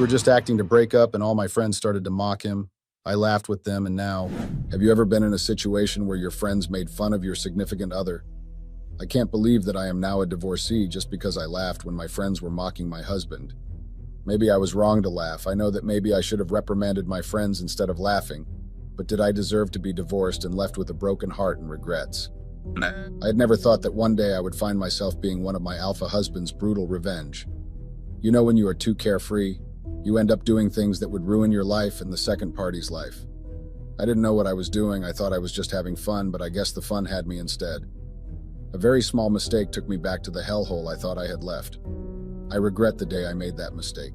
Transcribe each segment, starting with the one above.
were just acting to break up and all my friends started to mock him. I laughed with them, and now, have you ever been in a situation where your friends made fun of your significant other? I can't believe that I am now a divorcee just because I laughed when my friends were mocking my husband. Maybe I was wrong to laugh. I know that maybe I should have reprimanded my friends instead of laughing, but did I deserve to be divorced and left with a broken heart and regrets? I had never thought that one day I would find myself being one of my alpha husband's brutal revenge. You know, when you are too carefree, you end up doing things that would ruin your life and the second party's life. I didn't know what I was doing. I thought I was just having fun, but I guess the fun had me instead. A very small mistake took me back to the hellhole I thought I had left. I regret the day I made that mistake.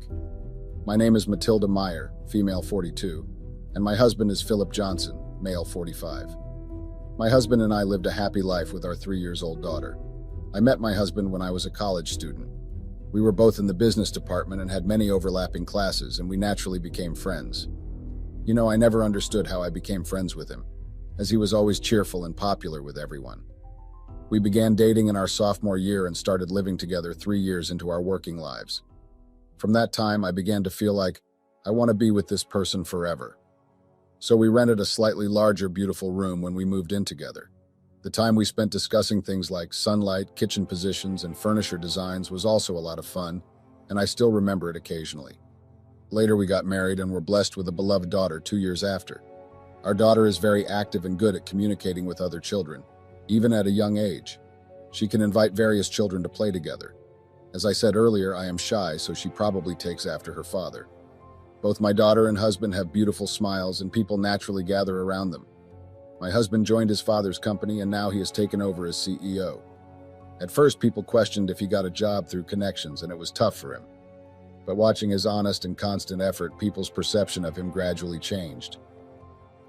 My name is Matilda Meyer, female 42, and my husband is Philip Johnson, male 45. My husband and I lived a happy life with our 3-year-old daughter. I met my husband when I was a college student. We were both in the business department and had many overlapping classes, and we naturally became friends. You know, I never understood how I became friends with him, as he was always cheerful and popular with everyone. We began dating in our sophomore year and started living together 3 years into our working lives. From that time, I began to feel like, I want to be with this person forever. So we rented a slightly larger, beautiful room when we moved in together. The time we spent discussing things like sunlight, kitchen positions, and furniture designs was also a lot of fun, and I still remember it occasionally. Later, we got married and were blessed with a beloved daughter 2 years after. Our daughter is very active and good at communicating with other children, even at a young age. She can invite various children to play together. As I said earlier, I am shy, so she probably takes after her father. Both my daughter and husband have beautiful smiles, and people naturally gather around them. My husband joined his father's company, and now he has taken over as CEO. At first, people questioned if he got a job through connections, and it was tough for him. But watching his honest and constant effort, people's perception of him gradually changed.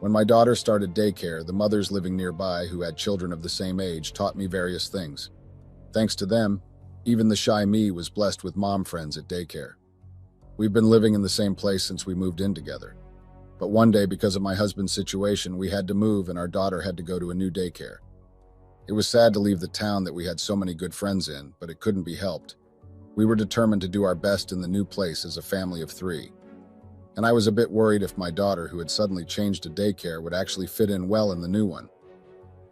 When my daughter started daycare, the mothers living nearby who had children of the same age taught me various things. Thanks to them, even the shy me was blessed with mom friends at daycare. We've been living in the same place since we moved in together. But one day, because of my husband's situation, we had to move and our daughter had to go to a new daycare. It was sad to leave the town that we had so many good friends in, but it couldn't be helped. We were determined to do our best in the new place as a family of 3. And I was a bit worried if my daughter, who had suddenly changed to daycare, would actually fit in well in the new one.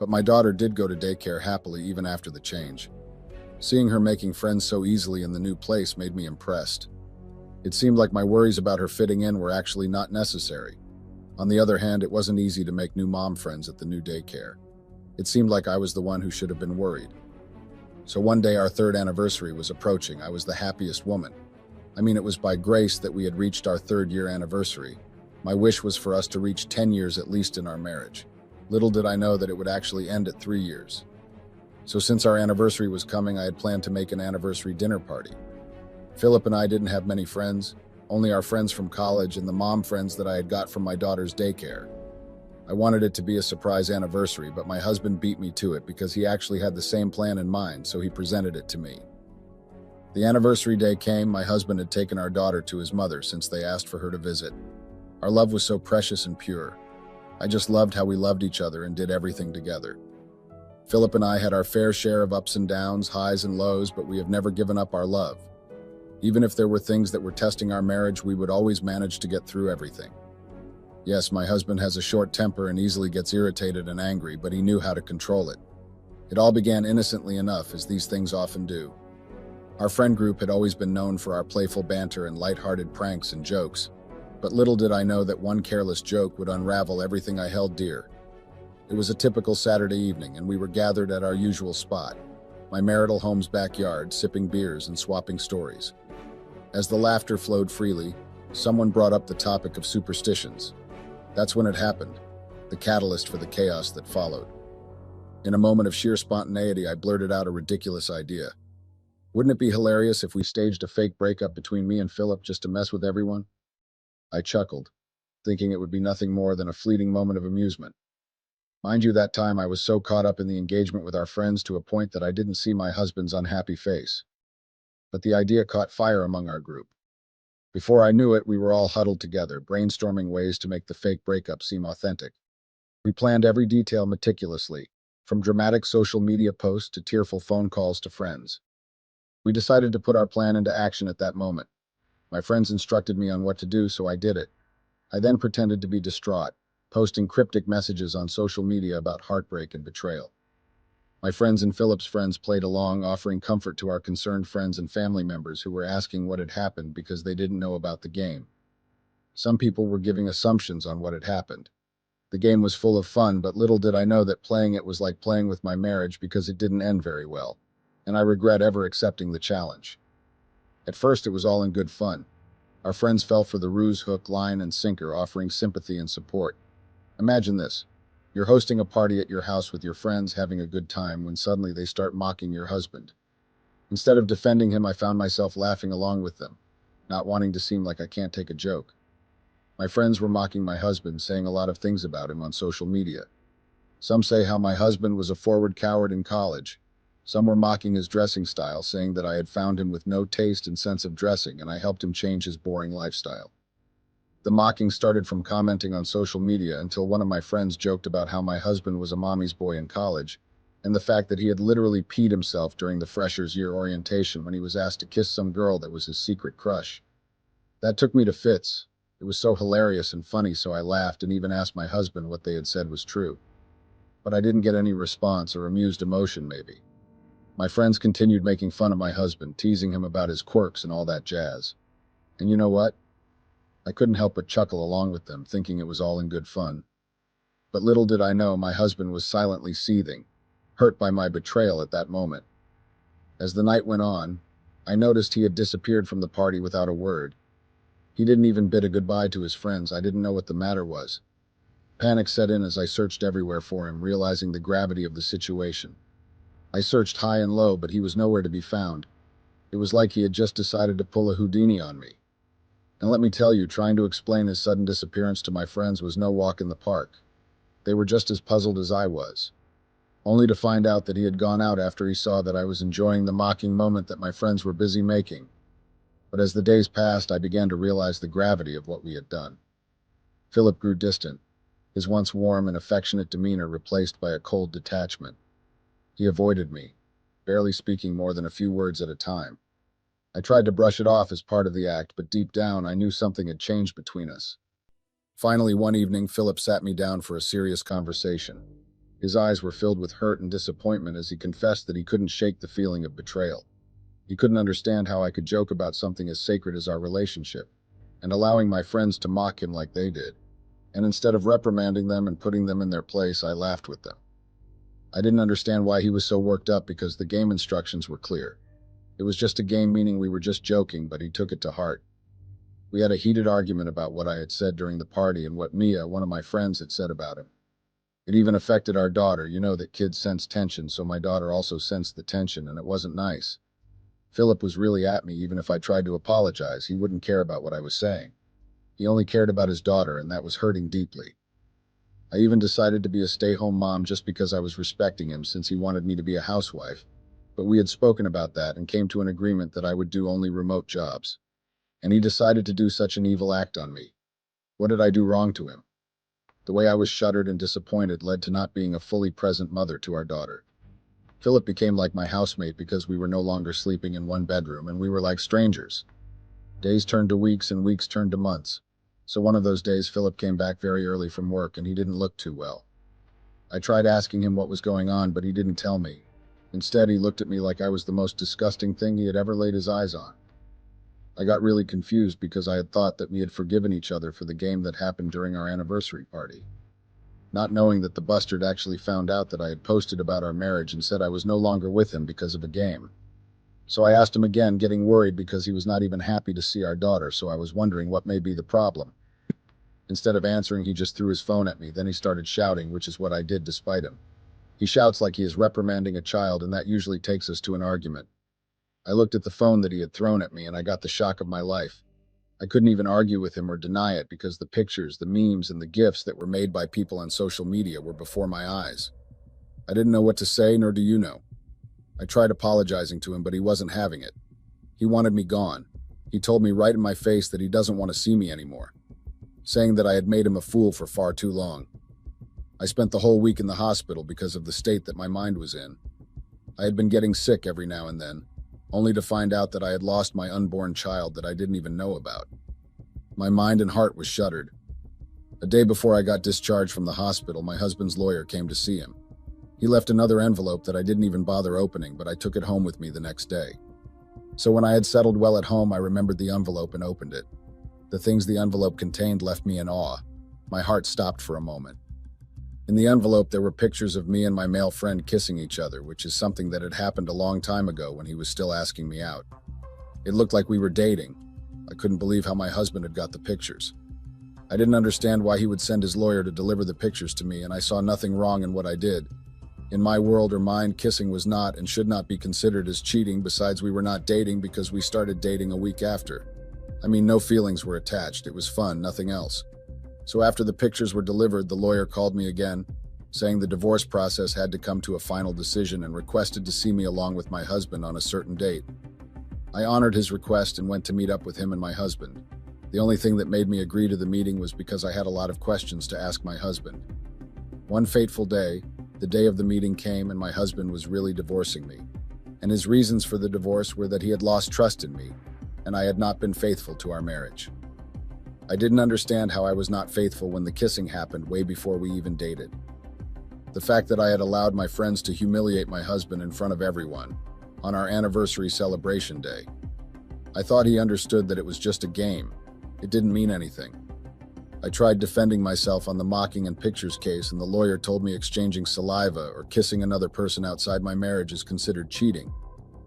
But my daughter did go to daycare happily even after the change. Seeing her making friends so easily in the new place made me impressed. It seemed like my worries about her fitting in were actually not necessary. On the other hand, it wasn't easy to make new mom friends at the new daycare. It seemed like I was the one who should have been worried. So one day our 3rd anniversary was approaching. I was the happiest woman. I mean, it was by grace that we had reached our 3rd year anniversary. My wish was for us to reach 10 years at least in our marriage. Little did I know that it would actually end at 3 years. So since our anniversary was coming, I had planned to make an anniversary dinner party. Philip and I didn't have many friends, only our friends from college and the mom friends that I had got from my daughter's daycare. I wanted it to be a surprise anniversary, but my husband beat me to it because he actually had the same plan in mind, so he presented it to me. The anniversary day came. My husband had taken our daughter to his mother since they asked for her to visit. Our love was so precious and pure. I just loved how we loved each other and did everything together. Philip and I had our fair share of ups and downs, highs and lows, but we have never given up our love. Even if there were things that were testing our marriage, we would always manage to get through everything. Yes, my husband has a short temper and easily gets irritated and angry, but he knew how to control it. It all began innocently enough, as these things often do. Our friend group had always been known for our playful banter and light-hearted pranks and jokes, but little did I know that one careless joke would unravel everything I held dear. It was a typical Saturday evening, and we were gathered at our usual spot, my marital home's backyard, sipping beers and swapping stories. As the laughter flowed freely, someone brought up the topic of superstitions. That's when it happened, the catalyst for the chaos that followed. In a moment of sheer spontaneity, I blurted out a ridiculous idea. Wouldn't it be hilarious if we staged a fake breakup between me and Philip just to mess with everyone? I chuckled, thinking it would be nothing more than a fleeting moment of amusement. Mind you, that time I was so caught up in the engagement with our friends to a point that I didn't see my husband's unhappy face. But the idea caught fire among our group. Before I knew it, we were all huddled together, brainstorming ways to make the fake breakup seem authentic. We planned every detail meticulously, from dramatic social media posts to tearful phone calls to friends. We decided to put our plan into action at that moment. My friends instructed me on what to do, so I did it. I then pretended to be distraught, posting cryptic messages on social media about heartbreak and betrayal. My friends and Philip's friends played along, offering comfort to our concerned friends and family members who were asking what had happened because they didn't know about the game. Some people were giving assumptions on what had happened. The game was full of fun, but little did I know that playing it was like playing with my marriage because it didn't end very well, and I regret ever accepting the challenge. At first, it was all in good fun. Our friends fell for the ruse hook, line, and sinker, offering sympathy and support. Imagine this. You're hosting a party at your house with your friends, having a good time, when suddenly they start mocking your husband. Instead of defending him, I found myself laughing along with them, not wanting to seem like I can't take a joke. My friends were mocking my husband, saying a lot of things about him on social media. Some say how my husband was a forward coward in college. Some were mocking his dressing style, saying that I had found him with no taste and sense of dressing, and I helped him change his boring lifestyle. The mocking started from commenting on social media until one of my friends joked about how my husband was a mommy's boy in college, and the fact that he had literally peed himself during the freshers' year orientation when he was asked to kiss some girl that was his secret crush. That took me to fits. It was so hilarious and funny, so I laughed and even asked my husband what they had said was true. But I didn't get any response or amused emotion, maybe. My friends continued making fun of my husband, teasing him about his quirks and all that jazz. And you know what? I couldn't help but chuckle along with them, thinking it was all in good fun. But little did I know my husband was silently seething, hurt by my betrayal at that moment. As the night went on, I noticed he had disappeared from the party without a word. He didn't even bid a goodbye to his friends. I didn't know what the matter was. Panic set in as I searched everywhere for him, realizing the gravity of the situation. I searched high and low, but he was nowhere to be found. It was like he had just decided to pull a Houdini on me. And let me tell you, trying to explain his sudden disappearance to my friends was no walk in the park. They were just as puzzled as I was, only to find out that he had gone out after he saw that I was enjoying the mocking moment that my friends were busy making. But as the days passed, I began to realize the gravity of what we had done. Philip grew distant, his once warm and affectionate demeanor replaced by a cold detachment. He avoided me, barely speaking more than a few words at a time. I tried to brush it off as part of the act, but deep down I knew something had changed between us. Finally, one evening, Philip sat me down for a serious conversation. His eyes were filled with hurt and disappointment as he confessed that he couldn't shake the feeling of betrayal. He couldn't understand how I could joke about something as sacred as our relationship, and allowing my friends to mock him like they did. And instead of reprimanding them and putting them in their place, I laughed with them. I didn't understand why he was so worked up because the game instructions were clear. It was just a game, meaning we were just joking, but he took it to heart. We had a heated argument about what I had said during the party and what Mia, one of my friends, had said about him. It even affected our daughter. You know that kids sense tension, so my daughter also sensed the tension, and it wasn't nice. Philip was really at me. Even if I tried to apologize, he wouldn't care about what I was saying. He only cared about his daughter, and that was hurting deeply. I even decided to be a stay-home mom just because I was respecting him, since he wanted me to be a housewife. But we had spoken about that and came to an agreement that I would do only remote jobs. And he decided to do such an evil act on me. What did I do wrong to him? The way I was shuttered and disappointed led to not being a fully present mother to our daughter. Philip became like my housemate because we were no longer sleeping in one bedroom, and we were like strangers. Days turned to weeks and weeks turned to months. So one of those days, Philip came back very early from work and he didn't look too well. I tried asking him what was going on, but he didn't tell me. Instead, he looked at me like I was the most disgusting thing he had ever laid his eyes on. I got really confused because I had thought that we had forgiven each other for the game that happened during our anniversary party, not knowing that the bastard actually found out that I had posted about our marriage and said I was no longer with him because of a game. So I asked him again, getting worried because he was not even happy to see our daughter, so I was wondering what may be the problem. Instead of answering, he just threw his phone at me. Then he started shouting, which is what I did despite him. He shouts like he is reprimanding a child, and that usually takes us to an argument. I looked at the phone that he had thrown at me, and I got the shock of my life. I couldn't even argue with him or deny it because the pictures, the memes, and the GIFs that were made by people on social media were before my eyes. I didn't know what to say, nor do you know. I tried apologizing to him, but he wasn't having it. He wanted me gone. He told me right in my face that he doesn't want to see me anymore, saying that I had made him a fool for far too long. I spent the whole week in the hospital because of the state that my mind was in. I had been getting sick every now and then. only to find out that I had lost my unborn child that I didn't even know about. My mind and heart was shuttered. A day before I got discharged from the hospital, my husband's lawyer came to see him. He left another envelope that I didn't even bother opening, but I took it home with me the next day. So when I had settled well at home, I remembered the envelope and opened it. The things the envelope contained left me in awe. My heart stopped for a moment. In the envelope, there were pictures of me and my male friend kissing each other, which is something that had happened a long time ago when he was still asking me out. It looked like we were dating. I couldn't believe how my husband had got the pictures. I didn't understand why he would send his lawyer to deliver the pictures to me, and I saw nothing wrong in what I did. In my world or mind, kissing was not and should not be considered as cheating. Besides, we were not dating because we started dating a week after. I mean, no feelings were attached. It was fun, nothing else. So after the pictures were delivered, the lawyer called me again, saying the divorce process had to come to a final decision and requested to see me along with my husband on a certain date. I honored his request and went to meet up with him and my husband. The only thing that made me agree to the meeting was because I had a lot of questions to ask my husband. One fateful day, the day of the meeting came and my husband was really divorcing me. And his reasons for the divorce were that he had lost trust in me, and I had not been faithful to our marriage. I didn't understand how I was not faithful when the kissing happened way before we even dated. The fact that I had allowed my friends to humiliate my husband in front of everyone on our anniversary celebration day. I thought he understood that it was just a game. It didn't mean anything. I tried defending myself on the mocking and pictures case, and the lawyer told me exchanging saliva or kissing another person outside my marriage is considered cheating,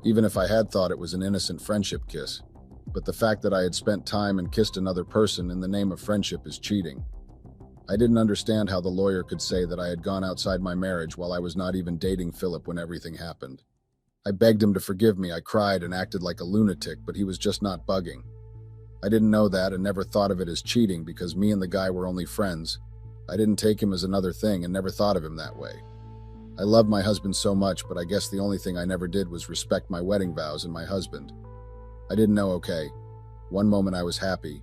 even if I had thought it was an innocent friendship kiss. But the fact that I had spent time and kissed another person in the name of friendship is cheating. I didn't understand how the lawyer could say that I had gone outside my marriage while I was not even dating Philip when everything happened. I begged him to forgive me. I cried and acted like a lunatic, but he was just not bugging. I didn't know that and never thought of it as cheating because me and the guy were only friends. I didn't take him as another thing and never thought of him that way. I love my husband so much, but I guess the only thing I never did was respect my wedding vows and my husband. I didn't know, okay. One moment I was happy.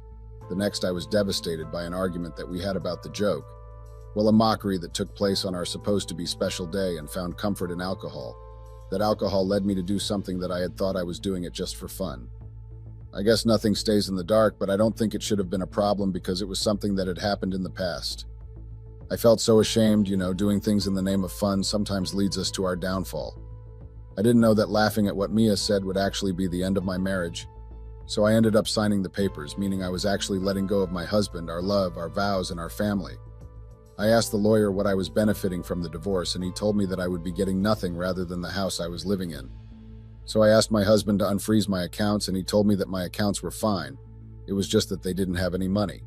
The next I was devastated by an argument that we had about the joke. Well, a mockery that took place on our supposed-to-be special day and found comfort in alcohol. That alcohol led me to do something that I had thought I was doing it just for fun. I guess nothing stays in the dark, but I don't think it should have been a problem because it was something that had happened in the past. I felt so ashamed, doing things in the name of fun sometimes leads us to our downfall. I didn't know that laughing at what Mia said would actually be the end of my marriage. So I ended up signing the papers, meaning I was actually letting go of my husband, our love, our vows, and our family. I asked the lawyer what I was benefiting from the divorce, and he told me that I would be getting nothing rather than the house I was living in. So I asked my husband to unfreeze my accounts, and he told me that my accounts were fine. It was just that they didn't have any money.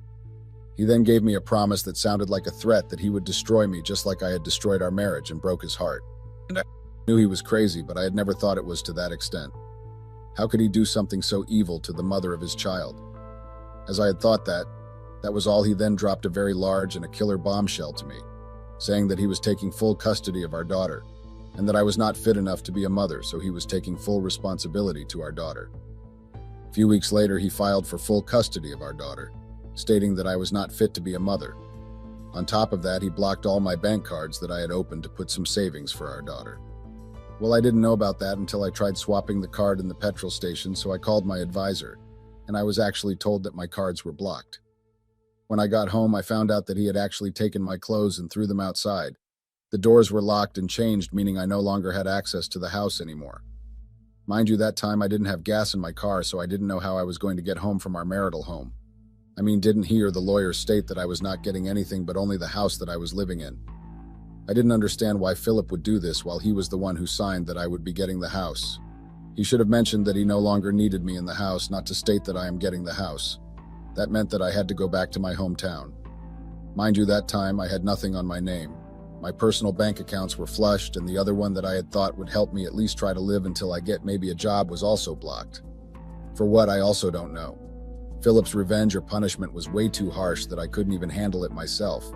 He then gave me a promise that sounded like a threat that he would destroy me just like I had destroyed our marriage and broke his heart. And I knew he was crazy, but I had never thought it was to that extent. How could he do something so evil to the mother of his child? As I had thought that was all, he then dropped a very large and a killer bombshell to me, saying that he was taking full custody of our daughter, and that I was not fit enough to be a mother, so he was taking full responsibility to our daughter. A few weeks later, he filed for full custody of our daughter, stating that I was not fit to be a mother. On top of that, he blocked all my bank cards that I had opened to put some savings for our daughter. Well, I didn't know about that until I tried swapping the card in the petrol station, so I called my advisor, and I was actually told that my cards were blocked. When I got home, I found out that he had actually taken my clothes and threw them outside. The doors were locked and changed, meaning I no longer had access to the house anymore. Mind you, that time I didn't have gas in my car, so I didn't know how I was going to get home from our marital home. I mean, didn't he or the lawyer state that I was not getting anything but only the house that I was living in? I didn't understand why Philip would do this while he was the one who signed that I would be getting the house. He should have mentioned that he no longer needed me in the house, not to state that I am getting the house. That meant that I had to go back to my hometown. Mind you, that time I had nothing on my name. My personal bank accounts were flushed, and the other one that I had thought would help me at least try to live until I get maybe a job was also blocked. For what, I also don't know. Philip's revenge or punishment was way too harsh that I couldn't even handle it myself.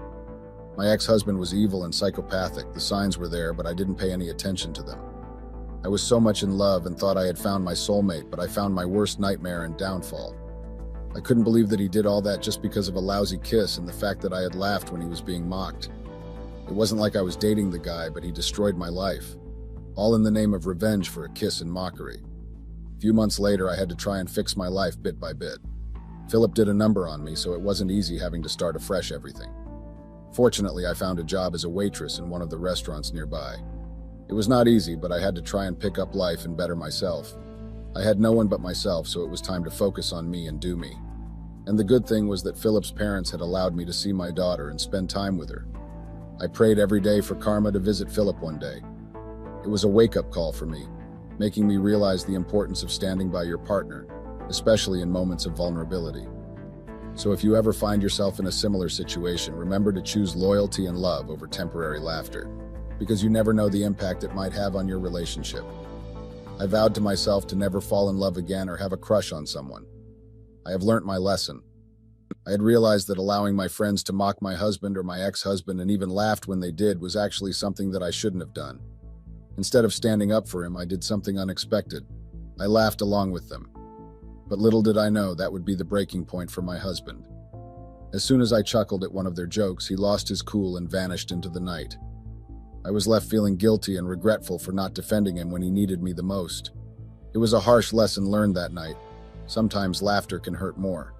My ex-husband was evil and psychopathic. The signs were there, but I didn't pay any attention to them. I was so much in love and thought I had found my soulmate, but I found my worst nightmare and downfall. I couldn't believe that he did all that just because of a lousy kiss and the fact that I had laughed when he was being mocked. It wasn't like I was dating the guy, but he destroyed my life, all in the name of revenge for a kiss and mockery. A few months later, I had to try and fix my life bit by bit. Philip did a number on me, so it wasn't easy having to start afresh everything. Fortunately, I found a job as a waitress in one of the restaurants nearby. It was not easy, but I had to try and pick up life and better myself. I had no one but myself, so it was time to focus on me and do me. And the good thing was that Philip's parents had allowed me to see my daughter and spend time with her. I prayed every day for karma to visit Philip one day. It was a wake-up call for me, making me realize the importance of standing by your partner, especially in moments of vulnerability. So if you ever find yourself in a similar situation, remember to choose loyalty and love over temporary laughter, because you never know the impact it might have on your relationship. I vowed to myself to never fall in love again or have a crush on someone. I have learnt my lesson. I had realized that allowing my friends to mock my husband or my ex-husband and even laughed when they did was actually something that I shouldn't have done. Instead of standing up for him, I did something unexpected. I laughed along with them. But little did I know that would be the breaking point for my husband. As soon as I chuckled at one of their jokes, he lost his cool and vanished into the night. I was left feeling guilty and regretful for not defending him when he needed me the most. It was a harsh lesson learned that night. Sometimes laughter can hurt more.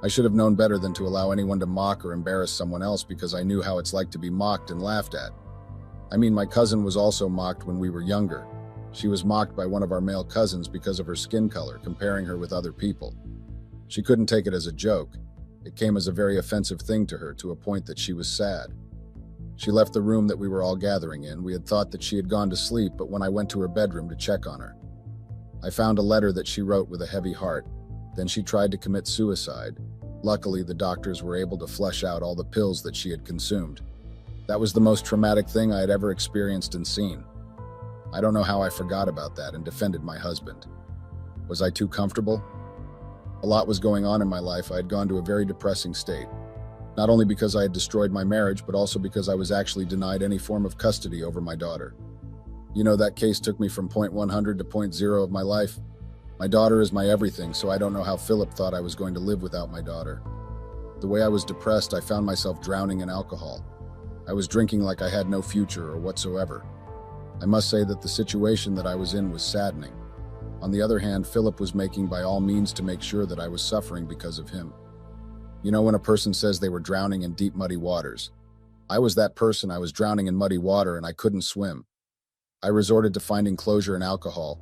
I should have known better than to allow anyone to mock or embarrass someone else because I knew how it's like to be mocked and laughed at. I mean, my cousin was also mocked when we were younger. She was mocked by one of our male cousins because of her skin color, comparing her with other people. She couldn't take it as a joke. It came as a very offensive thing to her, to a point that she was sad. She left the room that we were all gathering in. We had thought that she had gone to sleep, but when I went to her bedroom to check on her, I found a letter that she wrote with a heavy heart. Then she tried to commit suicide. Luckily, the doctors were able to flush out all the pills that she had consumed. That was the most traumatic thing I had ever experienced and seen. I don't know how I forgot about that and defended my husband. Was I too comfortable? A lot was going on in my life. I had gone to a very depressing state. Not only because I had destroyed my marriage, but also because I was actually denied any form of custody over my daughter. You know, that case took me from point 100 to point 0 of my life. My daughter is my everything, so I don't know how Philip thought I was going to live without my daughter. The way I was depressed, I found myself drowning in alcohol. I was drinking like I had no future or whatsoever. I must say that the situation that I was in was saddening. On the other hand, Philip was making by all means to make sure that I was suffering because of him. You know when a person says they were drowning in deep, muddy waters? I was that person. I was drowning in muddy water and I couldn't swim. I resorted to finding closure in alcohol.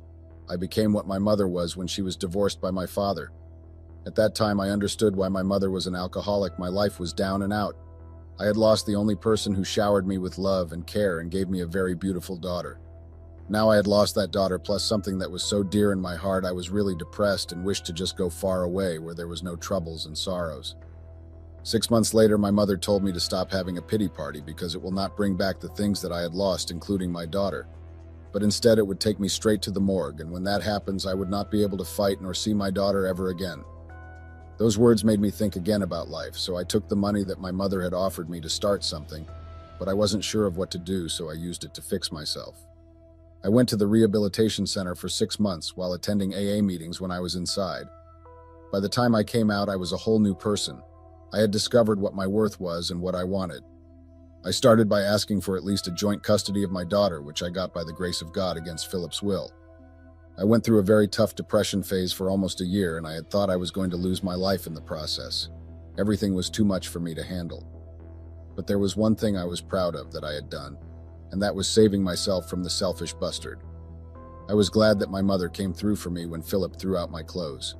I became what my mother was when she was divorced by my father. At that time, I understood why my mother was an alcoholic. My life was down and out. I had lost the only person who showered me with love and care and gave me a very beautiful daughter. Now I had lost that daughter, plus something that was so dear in my heart. I was really depressed and wished to just go far away where there was no troubles and sorrows. 6 months later, my mother told me to stop having a pity party because it will not bring back the things that I had lost, including my daughter. But instead, it would take me straight to the morgue, and when that happens, I would not be able to fight nor see my daughter ever again. Those words made me think again about life, so I took the money that my mother had offered me to start something, but I wasn't sure of what to do, so I used it to fix myself. I went to the rehabilitation center for 6 months while attending AA meetings when I was inside. By the time I came out, I was a whole new person. I had discovered what my worth was and what I wanted. I started by asking for at least a joint custody of my daughter, which I got by the grace of God against Philip's will. I went through a very tough depression phase for almost a year, and I had thought I was going to lose my life in the process. Everything was too much for me to handle. But there was one thing I was proud of that I had done, and that was saving myself from the selfish bastard. I was glad that my mother came through for me when Philip threw out my clothes.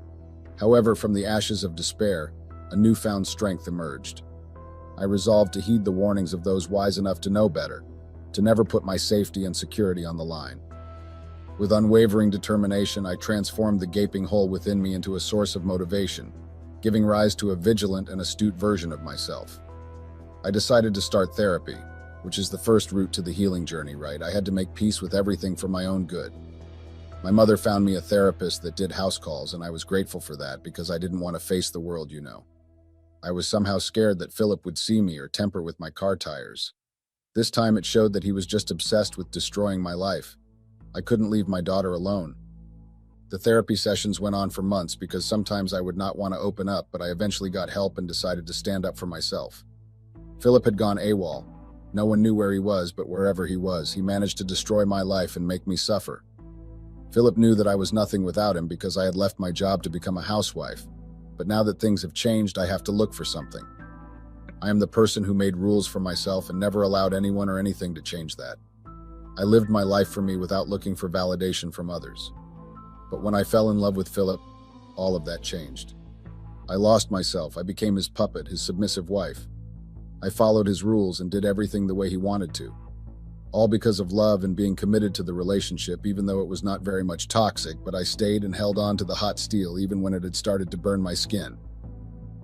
However, from the ashes of despair, a newfound strength emerged. I resolved to heed the warnings of those wise enough to know better, to never put my safety and security on the line. With unwavering determination, I transformed the gaping hole within me into a source of motivation, giving rise to a vigilant and astute version of myself. I decided to start therapy, which is the first route to the healing journey, right? I had to make peace with everything for my own good. My mother found me a therapist that did house calls, and I was grateful for that because I didn't want to face the world, you know. I was somehow scared that Philip would see me or temper with my car tires. This time it showed that he was just obsessed with destroying my life. I couldn't leave my daughter alone. The therapy sessions went on for months because sometimes I would not want to open up, but I eventually got help and decided to stand up for myself. Philip had gone AWOL. No one knew where he was, but wherever he was, he managed to destroy my life and make me suffer. Philip knew that I was nothing without him because I had left my job to become a housewife. But now that things have changed, I have to look for something. I am the person who made rules for myself and never allowed anyone or anything to change that. I lived my life for me without looking for validation from others. But when I fell in love with Philip, all of that changed. I lost myself. I became his puppet, his submissive wife. I followed his rules and did everything the way he wanted to. All because of love and being committed to the relationship, even though it was not very much toxic, but I stayed and held on to the hot steel even when it had started to burn my skin.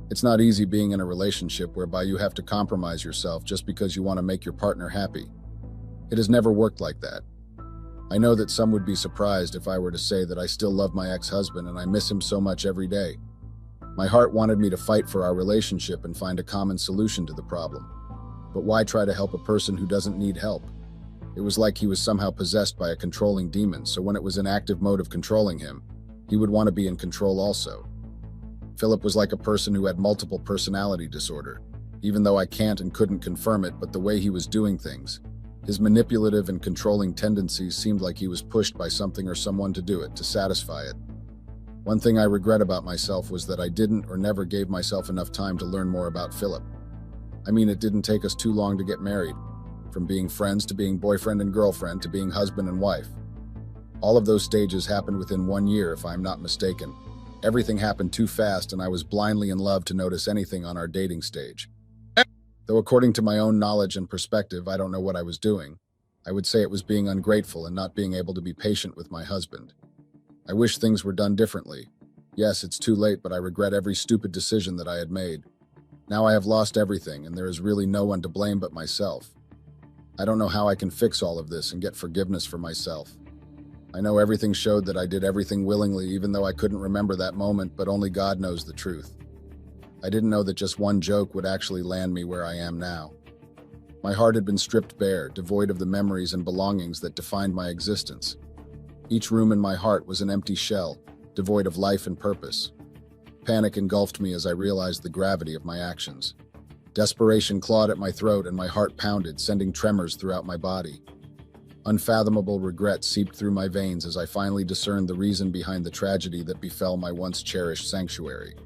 It's not easy being in a relationship whereby you have to compromise yourself just because you want to make your partner happy. It has never worked like that. I know that some would be surprised if I were to say that I still love my ex-husband and I miss him so much every day. My heart wanted me to fight for our relationship and find a common solution to the problem. But why try to help a person who doesn't need help? It was like he was somehow possessed by a controlling demon, so when it was in active mode of controlling him, he would want to be in control also. Philip was like a person who had multiple personality disorder, even though I can't and couldn't confirm it, but the way he was doing things, his manipulative and controlling tendencies seemed like he was pushed by something or someone to do it, to satisfy it. One thing I regret about myself was that I didn't or never gave myself enough time to learn more about Philip. I mean, it didn't take us too long to get married. From being friends to being boyfriend and girlfriend to being husband and wife. All of those stages happened within 1 year, if I'm not mistaken. Everything happened too fast, and I was blindly in love to notice anything on our dating stage. Though according to my own knowledge and perspective, I don't know what I was doing. I would say it was being ungrateful and not being able to be patient with my husband. I wish things were done differently. Yes, it's too late, but I regret every stupid decision that I had made. Now I have lost everything, and there is really no one to blame but myself. I don't know how I can fix all of this and get forgiveness for myself. I know everything showed that I did everything willingly, even though I couldn't remember that moment, but only God knows the truth. I didn't know that just one joke would actually land me where I am now. My heart had been stripped bare, devoid of the memories and belongings that defined my existence. Each room in my heart was an empty shell, devoid of life and purpose. Panic engulfed me as I realized the gravity of my actions. Desperation clawed at my throat and my heart pounded, sending tremors throughout my body. Unfathomable regret seeped through my veins as I finally discerned the reason behind the tragedy that befell my once cherished sanctuary.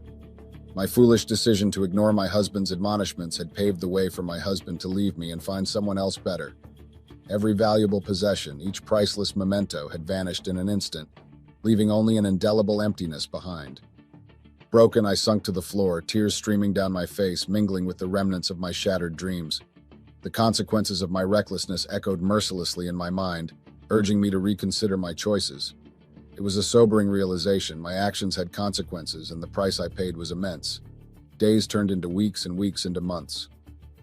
My foolish decision to ignore my husband's admonishments had paved the way for my husband to leave me and find someone else better. Every valuable possession, each priceless memento had vanished in an instant, leaving only an indelible emptiness behind. Broken, I sunk to the floor, tears streaming down my face, mingling with the remnants of my shattered dreams. The consequences of my recklessness echoed mercilessly in my mind, urging me to reconsider my choices. It was a sobering realization. My actions had consequences, and the price I paid was immense. Days turned into weeks and weeks into months.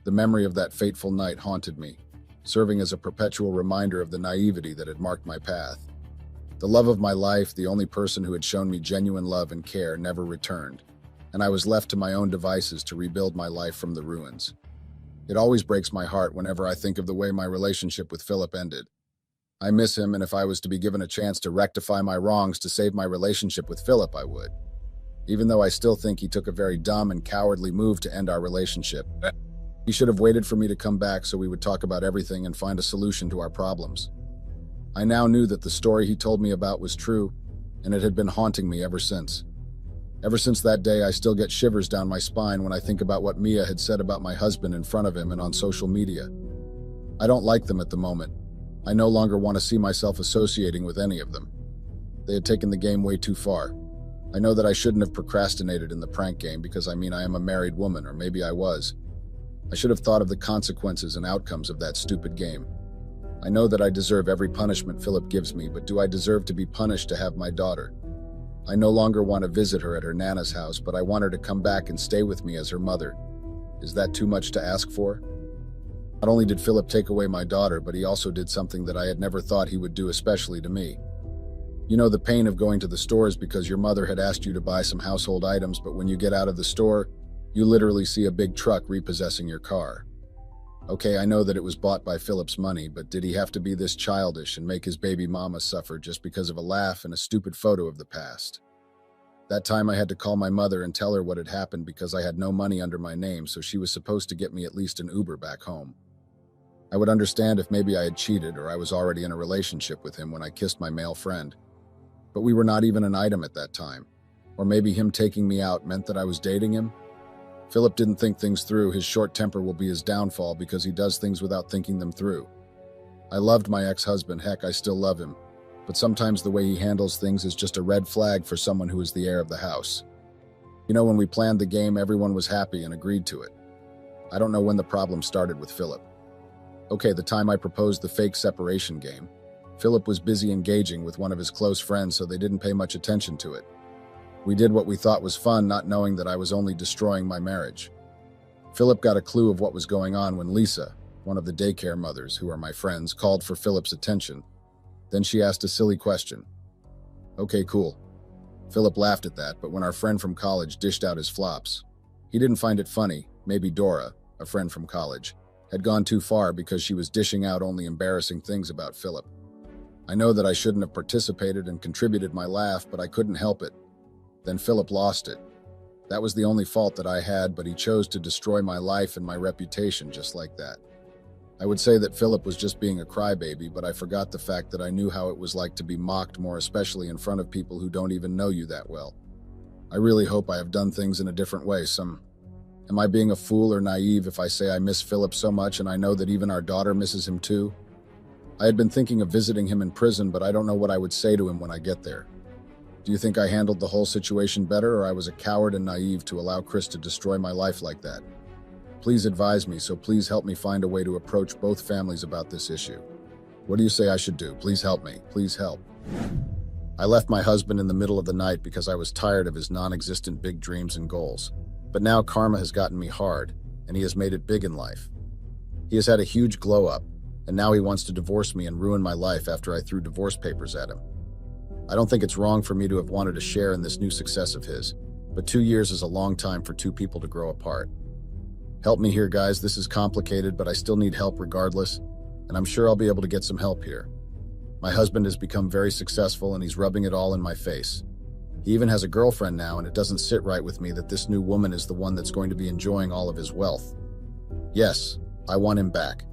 The memory of that fateful night haunted me, serving as a perpetual reminder of the naivety that had marked my path. The love of my life, the only person who had shown me genuine love and care, never returned, and I was left to my own devices to rebuild my life from the ruins. It always breaks my heart whenever I think of the way my relationship with Philip ended. I miss him, and if I was to be given a chance to rectify my wrongs to save my relationship with Philip, I would. Even though I still think he took a very dumb and cowardly move to end our relationship. He should have waited for me to come back so we would talk about everything and find a solution to our problems. I now knew that the story he told me about was true, and it had been haunting me ever since. Ever since that day, I still get shivers down my spine when I think about what Mia had said about my husband in front of him and on social media. I don't like them at the moment. I no longer want to see myself associating with any of them. They had taken the game way too far. I know that I shouldn't have procrastinated in the prank game because I am a married woman, or maybe I was. I should have thought of the consequences and outcomes of that stupid game. I know that I deserve every punishment Philip gives me, but do I deserve to be punished to have my daughter? I no longer want to visit her at her Nana's house, but I want her to come back and stay with me as her mother. Is that too much to ask for? Not only did Philip take away my daughter, but he also did something that I had never thought he would do, especially to me. You know the pain of going to the stores because your mother had asked you to buy some household items, but when you get out of the store, you literally see a big truck repossessing your car. Okay, I know that it was bought by Philip's money, but did he have to be this childish and make his baby mama suffer just because of a laugh and a stupid photo of the past? That time I had to call my mother and tell her what had happened because I had no money under my name, so she was supposed to get me at least an Uber back home. I would understand if maybe I had cheated or I was already in a relationship with him when I kissed my male friend. But we were not even an item at that time. Or maybe him taking me out meant that I was dating him? Philip didn't think things through. His short temper will be his downfall because he does things without thinking them through. I loved my ex-husband, heck, I still love him. But sometimes the way he handles things is just a red flag for someone who is the heir of the house. You know, when we planned the game, everyone was happy and agreed to it. I don't know when the problem started with Philip. Okay, the time I proposed the fake separation game, Philip was busy engaging with one of his close friends, so they didn't pay much attention to it. We did what we thought was fun, not knowing that I was only destroying my marriage. Philip got a clue of what was going on when Lisa, one of the daycare mothers, who are my friends, called for Philip's attention. Then she asked a silly question. Okay, cool. Philip laughed at that, but when our friend from college dished out his flops, he didn't find it funny. Maybe Dora, a friend from college, had gone too far because she was dishing out only embarrassing things about Philip. I know that I shouldn't have participated and contributed my laugh, but I couldn't help it. Then Philip lost it. That was the only fault that I had, but he chose to destroy my life and my reputation just like that. I would say that Philip was just being a crybaby, but I forgot the fact that I knew how it was like to be mocked, more especially in front of people who don't even know you that well. I really hope I have done things in a different way. Am I being a fool or naive if I say I miss Philip so much and I know that even our daughter misses him too? I had been thinking of visiting him in prison, but I don't know what I would say to him when I get there. Do you think I handled the whole situation better, or I was a coward and naive to allow Chris to destroy my life like that? Please advise me, so please help me find a way to approach both families about this issue. What do you say I should do? Please help me. Please help. I left my husband in the middle of the night because I was tired of his non-existent big dreams and goals. But now karma has gotten me hard, and he has made it big in life. He has had a huge glow-up, and now he wants to divorce me and ruin my life after I threw divorce papers at him. I don't think it's wrong for me to have wanted to share in this new success of his, but 2 years is a long time for two people to grow apart. Help me here, guys. This is complicated, but I still need help regardless, and I'm sure I'll be able to get some help here. My husband has become very successful, and he's rubbing it all in my face. He even has a girlfriend now, and it doesn't sit right with me that this new woman is the one that's going to be enjoying all of his wealth. Yes, I want him back.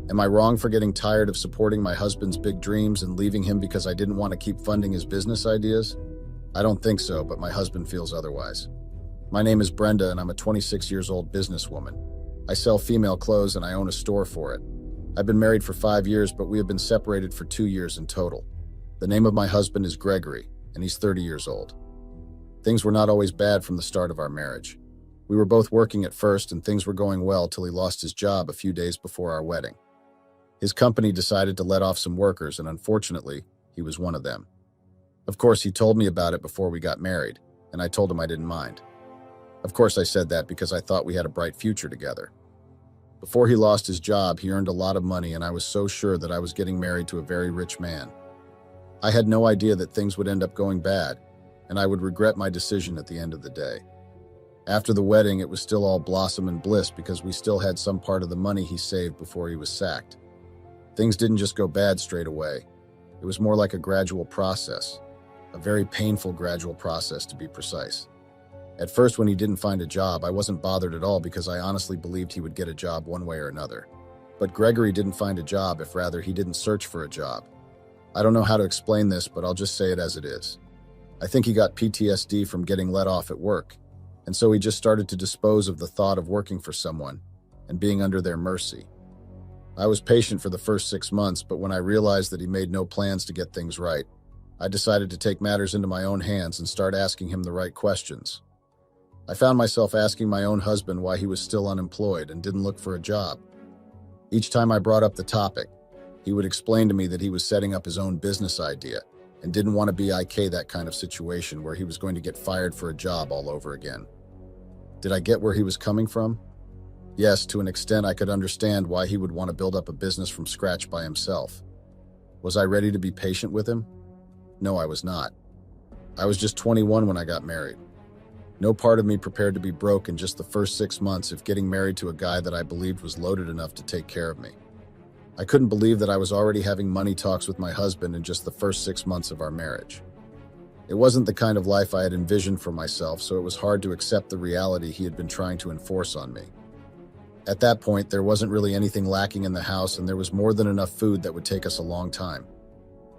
Am I wrong for getting tired of supporting my husband's big dreams and leaving him because I didn't want to keep funding his business ideas? I don't think so, but my husband feels otherwise. My name is Brenda, and I'm a 26-years-old businesswoman. I sell female clothes, and I own a store for it. I've been married for 5 years, but we have been separated for 2 years in total. The name of my husband is Gregory, and he's 30 years old. Things were not always bad from the start of our marriage. We were both working at first, and things were going well till he lost his job a few days before our wedding. His company decided to let off some workers, and unfortunately, he was one of them. Of course, he told me about it before we got married, and I told him I didn't mind. Of course, I said that because I thought we had a bright future together. Before he lost his job, he earned a lot of money, and I was so sure that I was getting married to a very rich man. I had no idea that things would end up going bad, and I would regret my decision at the end of the day. After the wedding, it was still all blossom and bliss because we still had some part of the money he saved before he was sacked. Things didn't just go bad straight away. It was more like a gradual process, a very painful gradual process to be precise. At first, when he didn't find a job, I wasn't bothered at all because I honestly believed he would get a job one way or another. But Gregory didn't find a job, if rather he didn't search for a job. I don't know how to explain this, but I'll just say it as it is. I think he got PTSD from getting let off at work, and so he just started to dispose of the thought of working for someone and being under their mercy. I was patient for the first 6 months, but when I realized that he made no plans to get things right, I decided to take matters into my own hands and start asking him the right questions. I found myself asking my own husband why he was still unemployed and didn't look for a job. Each time I brought up the topic, he would explain to me that he was setting up his own business idea and didn't want to be that kind of situation where he was going to get fired for a job all over again. Did I get where he was coming from? Yes, to an extent I could understand why he would want to build up a business from scratch by himself. Was I ready to be patient with him? No, I was not. I was just 21 when I got married. No part of me prepared to be broke in just the first 6 months of getting married to a guy that I believed was loaded enough to take care of me. I couldn't believe that I was already having money talks with my husband in just the first 6 months of our marriage. It wasn't the kind of life I had envisioned for myself, so it was hard to accept the reality he had been trying to enforce on me. At that point, there wasn't really anything lacking in the house, and there was more than enough food that would take us a long time.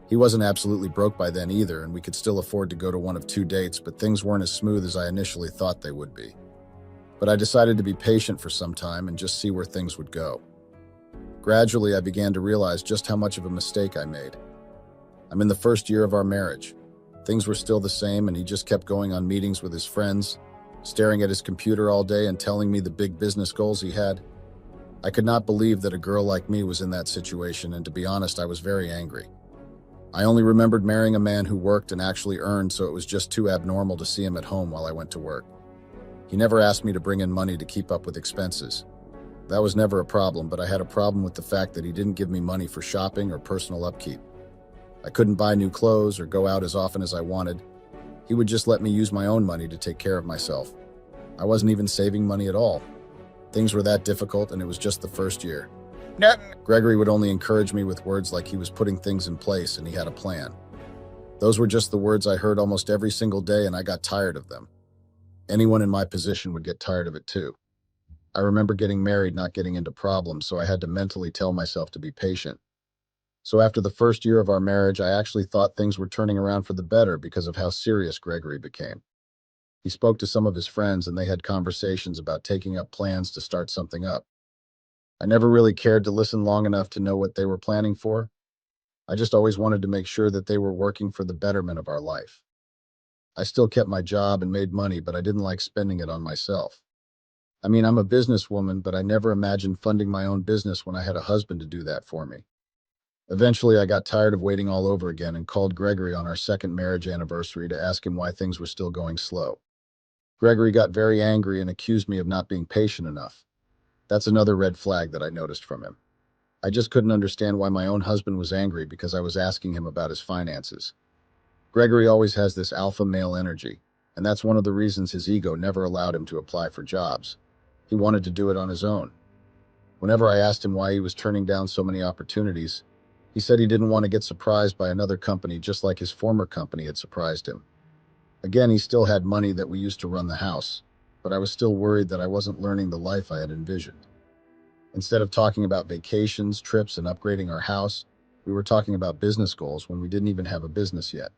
He wasn't absolutely broke by then either, and we could still afford to go to one of two dates, but things weren't as smooth as I initially thought they would be. But I decided to be patient for some time and just see where things would go. Gradually, I began to realize just how much of a mistake I made. I'm in the first year of our marriage. Things were still the same, and he just kept going on meetings with his friends, staring at his computer all day and telling me the big business goals he had. I could not believe that a girl like me was in that situation, and to be honest, I was very angry. I only remembered marrying a man who worked and actually earned, so it was just too abnormal to see him at home while I went to work. He never asked me to bring in money to keep up with expenses. That was never a problem, but I had a problem with the fact that he didn't give me money for shopping or personal upkeep. I couldn't buy new clothes or go out as often as I wanted. He would just let me use my own money to take care of myself. I wasn't even saving money at all. Things were that difficult, and it was just the first year. Gregory would only encourage me with words like he was putting things in place and he had a plan. Those were just the words I heard almost every single day, and I got tired of them. Anyone in my position would get tired of it too. I remember getting married, not getting into problems, so I had to mentally tell myself to be patient. So after the first year of our marriage, I actually thought things were turning around for the better because of how serious Gregory became. He spoke to some of his friends and they had conversations about taking up plans to start something up. I never really cared to listen long enough to know what they were planning for. I just always wanted to make sure that they were working for the betterment of our life. I still kept my job and made money, but I didn't like spending it on myself. I mean, I'm a businesswoman, but I never imagined funding my own business when I had a husband to do that for me. Eventually, I got tired of waiting all over again and called Gregory on our second marriage anniversary to ask him why things were still going slow. Gregory got very angry and accused me of not being patient enough. That's another red flag that I noticed from him. I just couldn't understand why my own husband was angry because I was asking him about his finances. Gregory always has this alpha male energy, and that's one of the reasons his ego never allowed him to apply for jobs. He wanted to do it on his own. Whenever I asked him why he was turning down so many opportunities, he said he didn't want to get surprised by another company just like his former company had surprised him. Again, he still had money that we used to run the house, but I was still worried that I wasn't learning the life I had envisioned. Instead of talking about vacations, trips, and upgrading our house, we were talking about business goals when we didn't even have a business yet.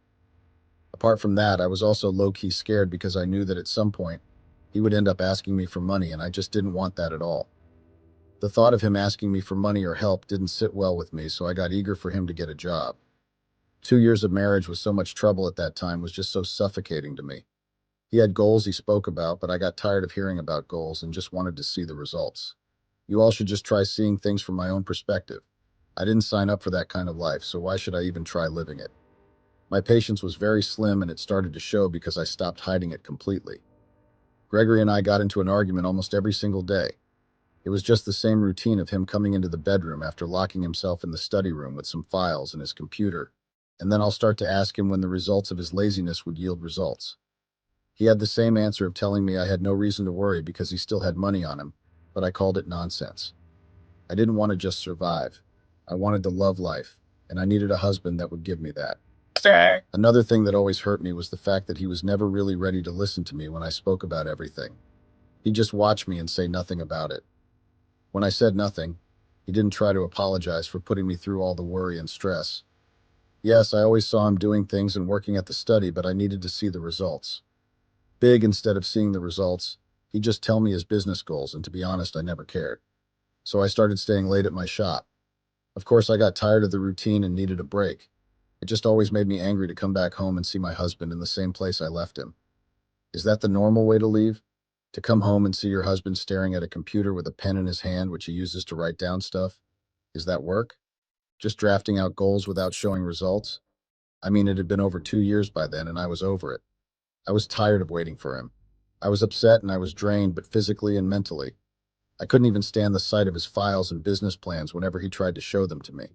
Apart from that, I was also low-key scared because I knew that at some point, he would end up asking me for money, and I just didn't want that at all. The thought of him asking me for money or help didn't sit well with me, so I got eager for him to get a job. 2 years of marriage with so much trouble at that time was just so suffocating to me. He had goals he spoke about, but I got tired of hearing about goals and just wanted to see the results. You all should just try seeing things from my own perspective. I didn't sign up for that kind of life, so why should I even try living it? My patience was very slim, and it started to show because I stopped hiding it completely. Gregory and I got into an argument almost every single day. It was just the same routine of him coming into the bedroom after locking himself in the study room with some files and his computer, and then I'll start to ask him when the results of his laziness would yield results. He had the same answer of telling me I had no reason to worry because he still had money on him, but I called it nonsense. I didn't want to just survive. I wanted to love life, and I needed a husband that would give me that. Another thing that always hurt me was the fact that he was never really ready to listen to me when I spoke about everything. He'd just watch me and say nothing about it. When I said nothing, he didn't try to apologize for putting me through all the worry and stress. Yes, I always saw him doing things and working at the study, but I needed to see the results. Big instead of seeing the results, he'd just tell me his business goals, and to be honest, I never cared. So I started staying late at my shop. Of course, I got tired of the routine and needed a break. It just always made me angry to come back home and see my husband in the same place I left him. Is that the normal way to leave? To come home and see your husband staring at a computer with a pen in his hand, which he uses to write down stuff? Is that work? Just drafting out goals without showing results? I mean, it had been over 2 years by then, and I was over it. I was tired of waiting for him. I was upset and I was drained, but physically and mentally. I couldn't even stand the sight of his files and business plans whenever he tried to show them to me.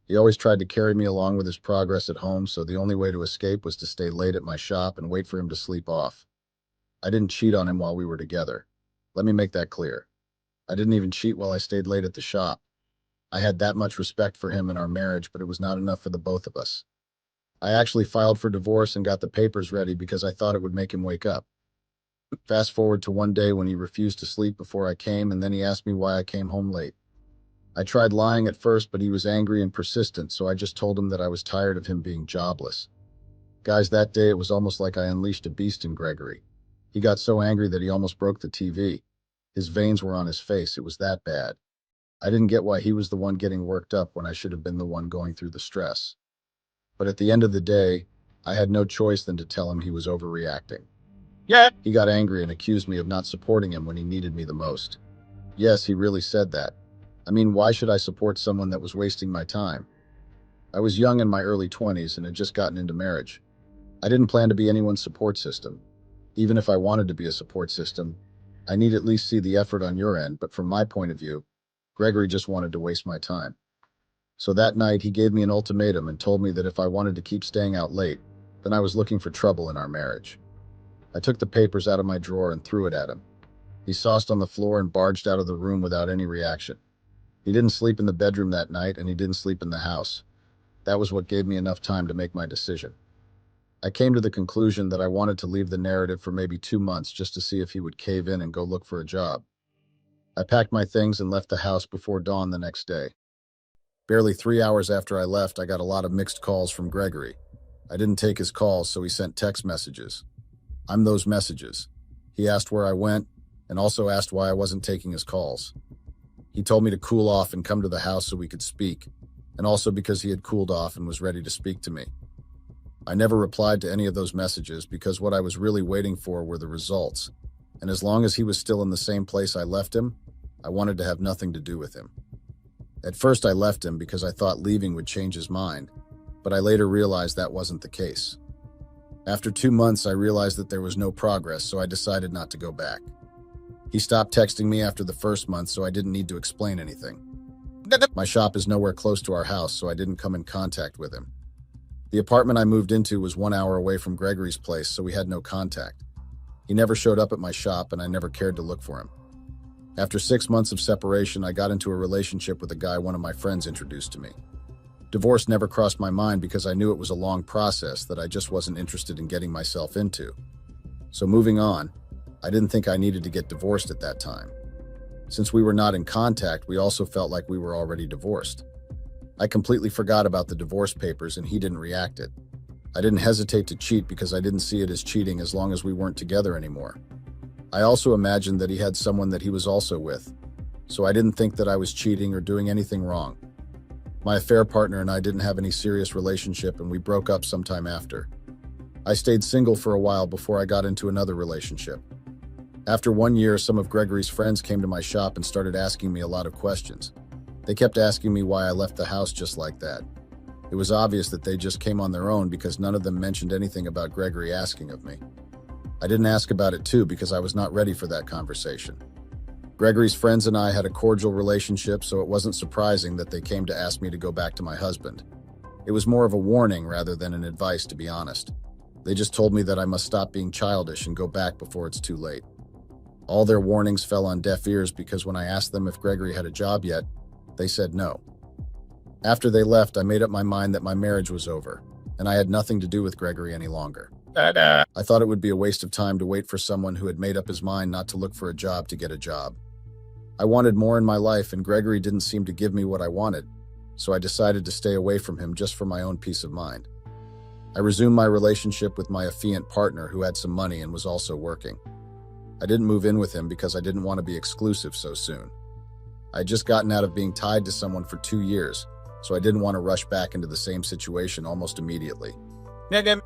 He always tried to carry me along with his progress at home, so the only way to escape was to stay late at my shop and wait for him to sleep off. I didn't cheat on him while we were together. Let me make that clear. I didn't even cheat while I stayed late at the shop. I had that much respect for him in our marriage, but it was not enough for the both of us. I actually filed for divorce and got the papers ready because I thought it would make him wake up. Fast forward to one day when he refused to sleep before I came, and then he asked me why I came home late. I tried lying at first, but he was angry and persistent, so I just told him that I was tired of him being jobless. Guys, that day it was almost like I unleashed a beast in Gregory. He got so angry that he almost broke the TV. His veins were on his face. It was that bad. I didn't get why he was the one getting worked up when I should have been the one going through the stress. But at the end of the day, I had no choice than to tell him he was overreacting. Yeah. He got angry and accused me of not supporting him when he needed me the most. Yes, he really said that. I mean, why should I support someone that was wasting my time? I was young in my early 20s and had just gotten into marriage. I didn't plan to be anyone's support system. Even if I wanted to be a support system, I need at least see the effort on your end, but from my point of view, Gregory just wanted to waste my time. So that night, he gave me an ultimatum and told me that if I wanted to keep staying out late, then I was looking for trouble in our marriage. I took the papers out of my drawer and threw it at him. He sauced on the floor and barged out of the room without any reaction. He didn't sleep in the bedroom that night, and he didn't sleep in the house. That was what gave me enough time to make my decision. I came to the conclusion that I wanted to leave the narrative for maybe 2 months just to see if he would cave in and go look for a job. I packed my things and left the house before dawn the next day. Barely 3 hours after I left, I got a lot of mixed calls from Gregory. I didn't take his calls, so he sent text messages. I'm those messages. He asked where I went and also asked why I wasn't taking his calls. He told me to cool off and come to the house so we could speak, and also because he had cooled off and was ready to speak to me. I never replied to any of those messages because what I was really waiting for were the results, and as long as he was still in the same place I left him, I wanted to have nothing to do with him. At first I left him because I thought leaving would change his mind, but I later realized that wasn't the case. After 2 months, I realized that there was no progress, so I decided not to go back. He stopped texting me after the first month, so I didn't need to explain anything. My shop is nowhere close to our house, so I didn't come in contact with him. The apartment I moved into was 1 hour away from Gregory's place, so we had no contact. He never showed up at my shop, and I never cared to look for him. After 6 months of separation, I got into a relationship with a guy one of my friends introduced to me. Divorce never crossed my mind because I knew it was a long process that I just wasn't interested in getting myself into. So moving on, I didn't think I needed to get divorced at that time. Since we were not in contact, we also felt like we were already divorced. I completely forgot about the divorce papers and he didn't react it. I didn't hesitate to cheat because I didn't see it as cheating as long as we weren't together anymore. I also imagined that he had someone that he was also with, so I didn't think that I was cheating or doing anything wrong. My affair partner and I didn't have any serious relationship and we broke up sometime after. I stayed single for a while before I got into another relationship. After 1 year, some of Gregory's friends came to my shop and started asking me a lot of questions. They kept asking me why I left the house just like that. It was obvious that they just came on their own because none of them mentioned anything about Gregory asking of me. I didn't ask about it too because I was not ready for that conversation. Gregory's friends and I had a cordial relationship, so it wasn't surprising that they came to ask me to go back to my husband. It was more of a warning rather than an advice, to be honest. They just told me that I must stop being childish and go back before it's too late. All their warnings fell on deaf ears because when I asked them if Gregory had a job yet, they said no. After they left, I made up my mind that my marriage was over, and I had nothing to do with Gregory any longer. I thought it would be a waste of time to wait for someone who had made up his mind not to look for a job to get a job. I wanted more in my life, and Gregory didn't seem to give me what I wanted, so I decided to stay away from him just for my own peace of mind. I resumed my relationship with my affiant partner who had some money and was also working. I didn't move in with him because I didn't want to be exclusive so soon. I had just gotten out of being tied to someone for 2 years, so I didn't want to rush back into the same situation almost immediately.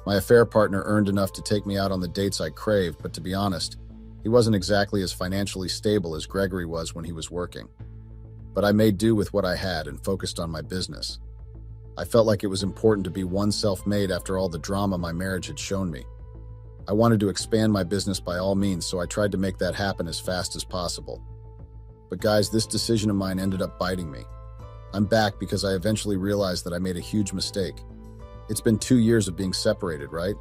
My affair partner earned enough to take me out on the dates I craved, but to be honest, he wasn't exactly as financially stable as Gregory was when he was working. But I made do with what I had and focused on my business. I felt like it was important to be one self-made after all the drama my marriage had shown me. I wanted to expand my business by all means, so I tried to make that happen as fast as possible. But guys, this decision of mine ended up biting me. I'm back because I eventually realized that I made a huge mistake. It's been 2 years of being separated, right?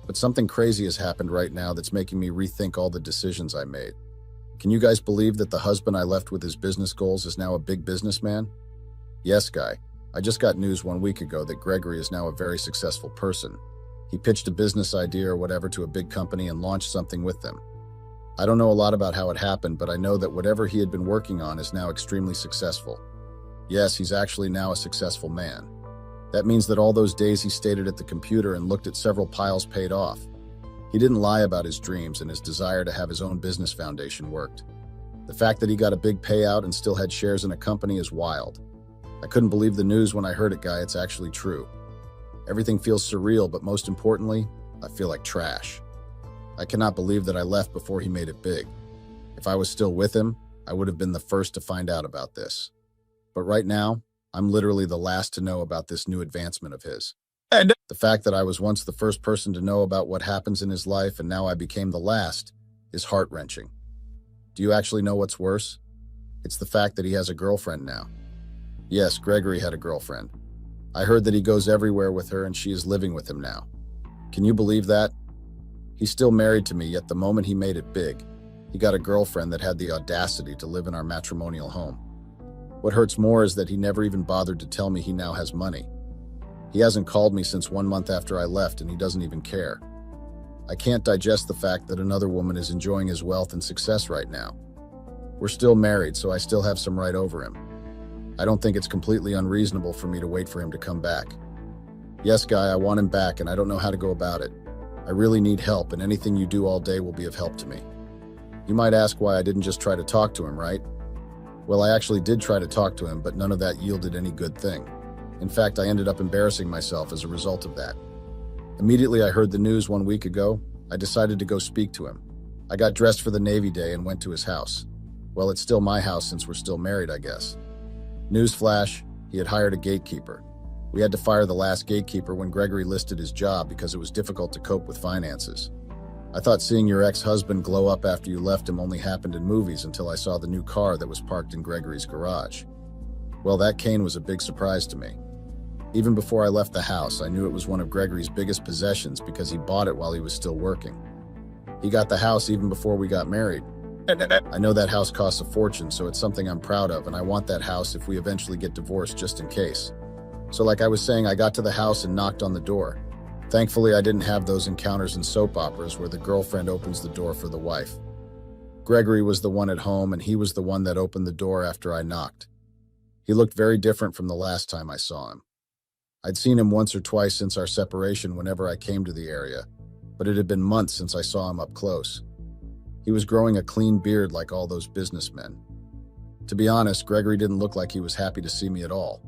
But something crazy has happened right now that's making me rethink all the decisions I made. Can you guys believe that the husband I left with his business goals is now a big businessman? Yes, guy. I just got news 1 week ago that Gregory is now a very successful person. He pitched a business idea or whatever to a big company and launched something with them. I don't know a lot about how it happened, but I know that whatever he had been working on is now extremely successful. Yes, he's actually now a successful man. That means that all those days he stayed at the computer and looked at several piles paid off. He didn't lie about his dreams and his desire to have his own business foundation worked. The fact that he got a big payout and still had shares in a company is wild. I couldn't believe the news when I heard it, guy. It's actually true. Everything feels surreal, but most importantly, I feel like trash. I cannot believe that I left before he made it big. If I was still with him, I would have been the first to find out about this. But right now, I'm literally the last to know about this new advancement of his. And the fact that I was once the first person to know about what happens in his life and now I became the last is heart-wrenching. Do you actually know what's worse? It's the fact that he has a girlfriend now. Yes, Gregory had a girlfriend. I heard that he goes everywhere with her and she is living with him now. Can you believe that? He's still married to me, yet the moment he made it big, he got a girlfriend that had the audacity to live in our matrimonial home. What hurts more is that he never even bothered to tell me he now has money. He hasn't called me since 1 month after I left and he doesn't even care. I can't digest the fact that another woman is enjoying his wealth and success right now. We're still married, so I still have some right over him. I don't think it's completely unreasonable for me to wait for him to come back. Yes, guy, I want him back and I don't know how to go about it. I really need help and anything you do all day will be of help to me. You might ask why I didn't just try to talk to him, right? Well, I actually did try to talk to him, but none of that yielded any good thing. In fact, I ended up embarrassing myself as a result of that. Immediately I heard the news 1 week ago, I decided to go speak to him. I got dressed for the Navy Day and went to his house. Well, it's still my house since we're still married, I guess. Newsflash, he had hired a gatekeeper. We had to fire the last gatekeeper when Gregory listed his job because it was difficult to cope with finances. I thought seeing your ex-husband glow up after you left him only happened in movies until I saw the new car that was parked in Gregory's garage. Well, that cane was a big surprise to me. Even before I left the house, I knew it was one of Gregory's biggest possessions because he bought it while he was still working. He got the house even before we got married. I know that house costs a fortune, so it's something I'm proud of, and I want that house if we eventually get divorced just in case. So like I was saying, I got to the house and knocked on the door. Thankfully, I didn't have those encounters in soap operas where the girlfriend opens the door for the wife. Gregory was the one at home, and he was the one that opened the door after I knocked. He looked very different from the last time I saw him. I'd seen him once or twice since our separation whenever I came to the area, but it had been months since I saw him up close. He was growing a clean beard like all those businessmen. To be honest, Gregory didn't look like he was happy to see me at all.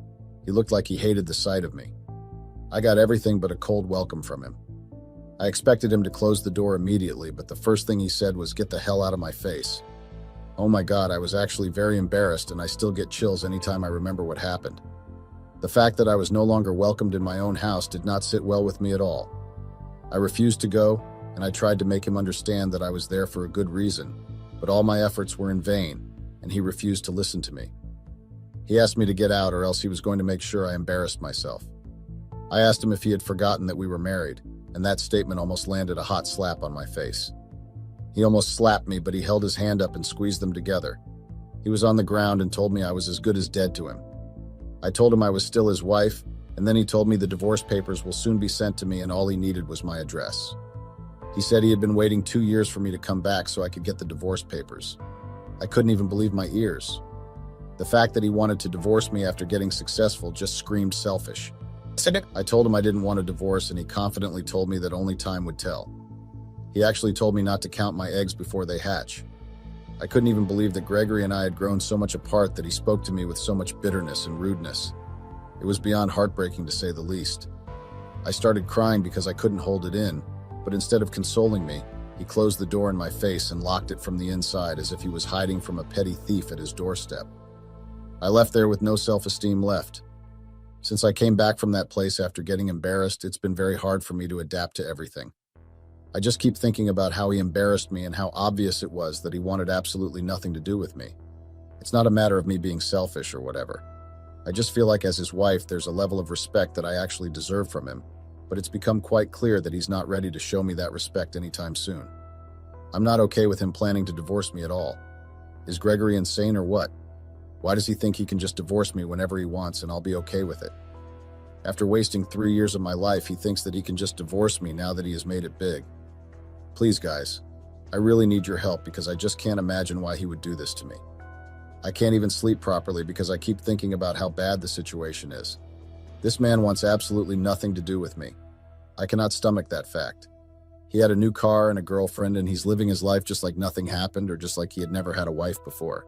He looked like he hated the sight of me. I got everything but a cold welcome from him. I expected him to close the door immediately, but the first thing he said was, "Get the hell out of my face." Oh my God, I was actually very embarrassed, and I still get chills anytime I remember what happened. The fact that I was no longer welcomed in my own house did not sit well with me at all. I refused to go, and I tried to make him understand that I was there for a good reason, but all my efforts were in vain, and he refused to listen to me. He asked me to get out or else he was going to make sure I embarrassed myself. I asked him if he had forgotten that we were married, and that statement almost landed a hot slap on my face. He almost slapped me, but he held his hand up and squeezed them together. He was on the ground and told me I was as good as dead to him. I told him I was still his wife, and then he told me the divorce papers will soon be sent to me and all he needed was my address. He said he had been waiting 2 years for me to come back so I could get the divorce papers. I couldn't even believe my ears. The fact that he wanted to divorce me after getting successful just screamed selfish. I told him I didn't want a divorce, and he confidently told me that only time would tell. He actually told me not to count my eggs before they hatch. I couldn't even believe that Gregory and I had grown so much apart that he spoke to me with so much bitterness and rudeness. It was beyond heartbreaking to say the least. I started crying because I couldn't hold it in, but instead of consoling me, he closed the door in my face and locked it from the inside as if he was hiding from a petty thief at his doorstep. I left there with no self-esteem left. Since I came back from that place after getting embarrassed, it's been very hard for me to adapt to everything. I just keep thinking about how he embarrassed me and how obvious it was that he wanted absolutely nothing to do with me. It's not a matter of me being selfish or whatever. I just feel like as his wife, there's a level of respect that I actually deserve from him, but it's become quite clear that he's not ready to show me that respect anytime soon. I'm not okay with him planning to divorce me at all. Is Gregory insane or what? Why does he think he can just divorce me whenever he wants and I'll be okay with it? After wasting 3 years of my life, he thinks that he can just divorce me now that he has made it big. Please, guys, I really need your help because I just can't imagine why he would do this to me. I can't even sleep properly because I keep thinking about how bad the situation is. This man wants absolutely nothing to do with me. I cannot stomach that fact. He had a new car and a girlfriend, and he's living his life just like nothing happened or just like he had never had a wife before.